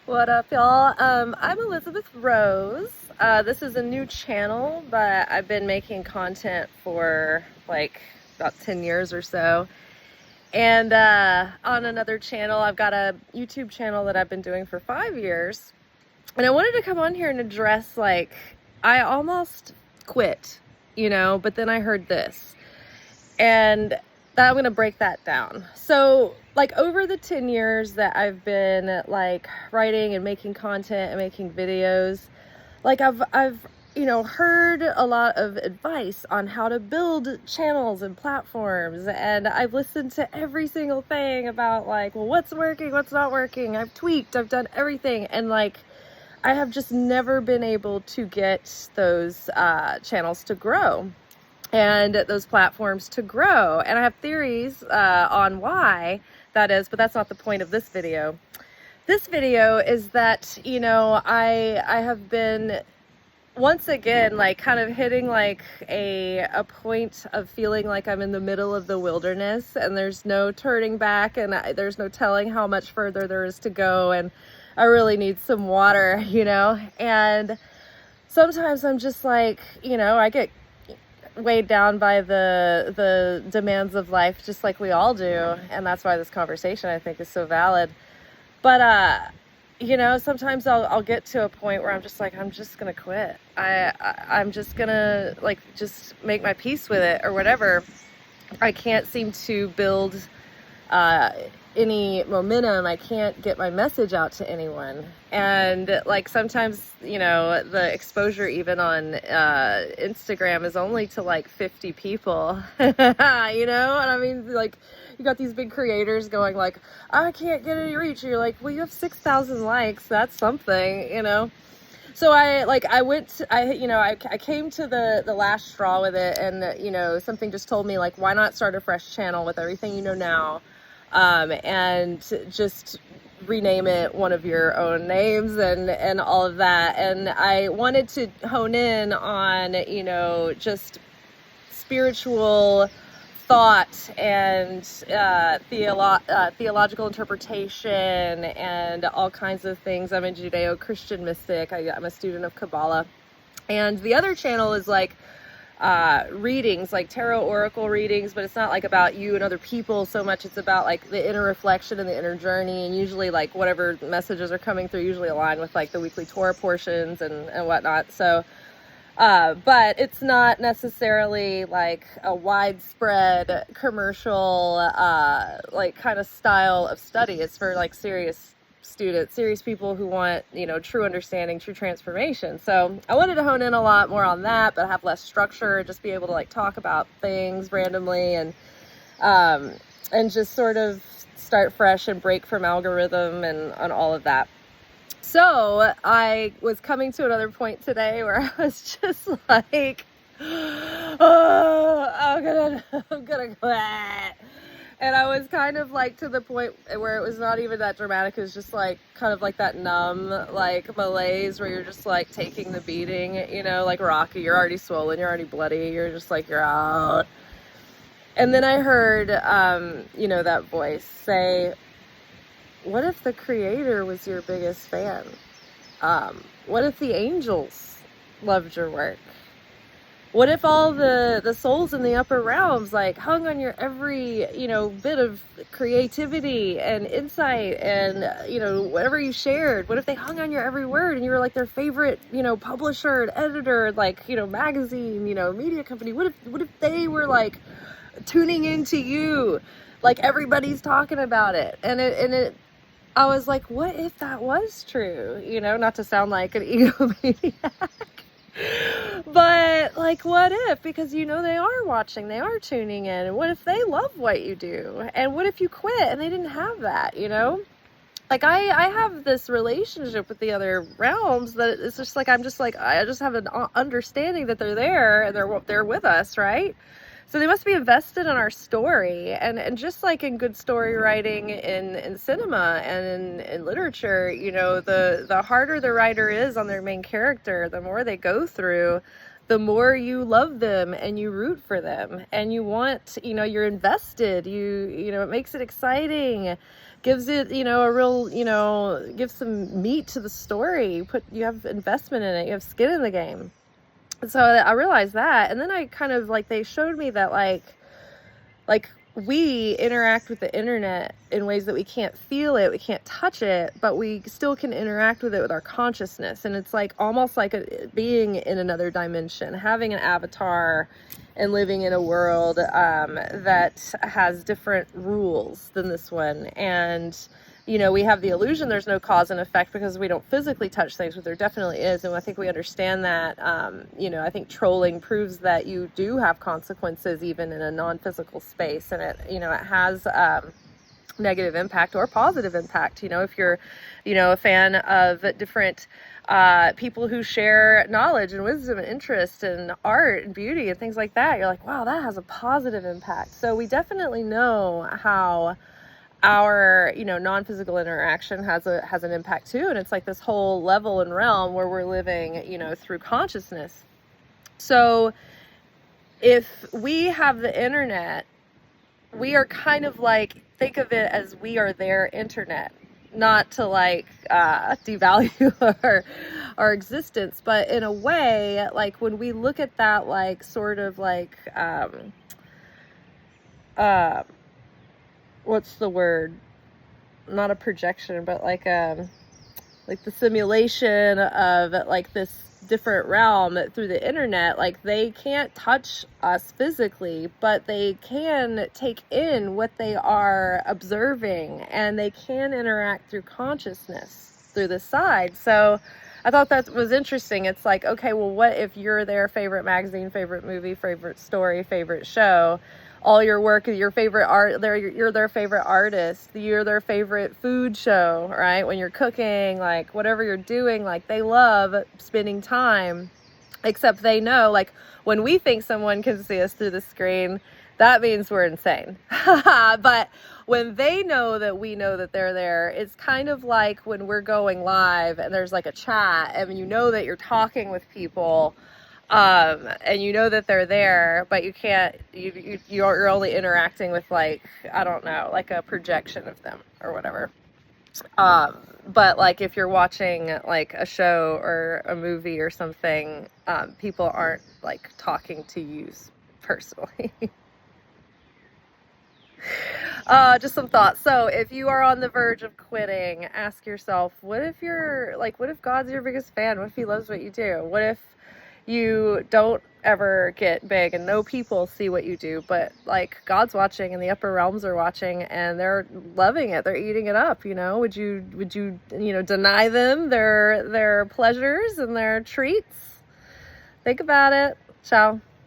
What up, y'all? I'm Elizabeth Rose. This is a new channel, but I've been making content for like about 10 years or so. And on another channel, I've got a YouTube channel that I've been doing for 5 years. And I wanted to come on here and address, like, I almost quit, but then I heard this. And I'm going to break that down. So, like, over the 10 years that I've been, like, writing and making content and making videos, like, I've heard a lot of advice on how to build channels and platforms, and I've listened to every single thing about, like, well, what's working, what's not working. I've tweaked, I've done everything, and, like, I have just never been able to get those channels to grow and those platforms to grow. And I have theories on why that is, but that's not the point of this video. This video is that, I have been once again, like, kind of hitting like a point of feeling like I'm in the middle of the wilderness and there's no turning back, and there's no telling how much further there is to go, and I really need some water, and sometimes I'm just like, I get weighed down by the demands of life, just like we all do, and that's why this conversation, I think, is so valid. But sometimes I'll get to a point where I'm just like, I'm just gonna quit. I'm just gonna, like, just make my peace with it or whatever. I can't seem to build any momentum. I can't get my message out to anyone. And, like, sometimes, the exposure even on Instagram is only to like 50 people, and I mean, like, you got these big creators going like, I can't get any reach. And you're like, well, you have 6,000 likes. That's something, So I came to the last straw with it, and, something just told me, like, why not start a fresh channel with everything you know now, and just rename it one of your own names and all of that. And I wanted to hone in on, just spiritual thought and theological interpretation and all kinds of things. I'm a Judeo-Christian mystic. I'm a student of Kabbalah. And the other channel is like readings, like tarot oracle readings, but it's not like about you and other people so much. It's about like the inner reflection and the inner journey, and usually like whatever messages are coming through usually align with like the weekly Torah portions and whatnot. So but it's not necessarily like a widespread commercial like kind of style of study. It's for like serious students, serious people who want, true understanding, true transformation. So I wanted to hone in a lot more on that, but have less structure, just be able to like talk about things randomly and just sort of start fresh and break from algorithm and all of that. So I was coming to another point today where I was just like, oh, I'm gonna quit. And I was kind of like to the point where it was not even that dramatic. It was just like kind of like that numb, like malaise where you're just like taking the beating, like Rocky. You're already swollen, you're already bloody, you're just like, you're out. And then I heard, that voice say, what if the creator was your biggest fan? What if the angels loved your work? What if all the souls in the upper realms like hung on your every, bit of creativity and insight and, whatever you shared? What if they hung on your every word and you were like their favorite, publisher and editor, like, magazine, media company? What if they were like tuning into you, like everybody's talking about it? And I was like, what if that was true? Not to sound like an egomaniac, but like, what if? Because they are watching, they are tuning in, and what if they love what you do? And what if you quit and they didn't have that? Like I have this relationship with the other realms that it's just like I just have an understanding that they're there and they're with us, right? So they must be invested in our story, and just like in good story writing in cinema and in literature, the harder the writer is on their main character, the more they go through, the more you love them and you root for them and you want, you're invested, it makes it exciting gives it, a real, gives some meat to the story. You have investment in it, you have skin in the game. So I realized that, and then I kind of like, they showed me that like we interact with the internet in ways that we can't feel it, we can't touch it, but we still can interact with it with our consciousness. And it's like almost like being in another dimension, having an avatar and living in a world that has different rules than this one. And we have the illusion there's no cause and effect because we don't physically touch things, but there definitely is. And I think we understand that. I think trolling proves that you do have consequences even in a non-physical space, and it has negative impact or positive impact. If you're, a fan of different people who share knowledge and wisdom and interest and art and beauty and things like that, you're like, wow, that has a positive impact. So we definitely know how our non-physical interaction has an impact too, and it's like this whole level and realm where we're living through consciousness. So if we have the internet, we are kind of like, think of it as we are their internet, not to like devalue our existence, but in a way, like when we look at that, like sort of like what's the word? Not a projection, but like the simulation of like this different realm through the internet. Like they can't touch us physically, but they can take in what they are observing, and they can interact through consciousness through the side. So I thought that was interesting. It's like, okay, well, what if you're their favorite magazine, favorite movie, favorite story, favorite show? All your work, your favorite art, you're their favorite artist, you're their favorite food show, right? When you're cooking, like whatever you're doing, like they love spending time, except they know, like when we think someone can see us through the screen, that means we're insane. But when they know that we know that they're there, it's kind of like when we're going live and there's like a chat and that you're talking with people, and that they're there, but you can't, you're only interacting with like, I don't know, like a projection of them or whatever. But like if you're watching like a show or a movie or something, people aren't like talking to you personally. Just some thoughts. So if you are on the verge of quitting, ask yourself, what if God's your biggest fan? What if he loves what you do? What if you don't ever get big and no people see what you do, but like God's watching and the upper realms are watching and they're loving it, they're eating it up? Would you deny them their pleasures and their treats? Think about it. Ciao.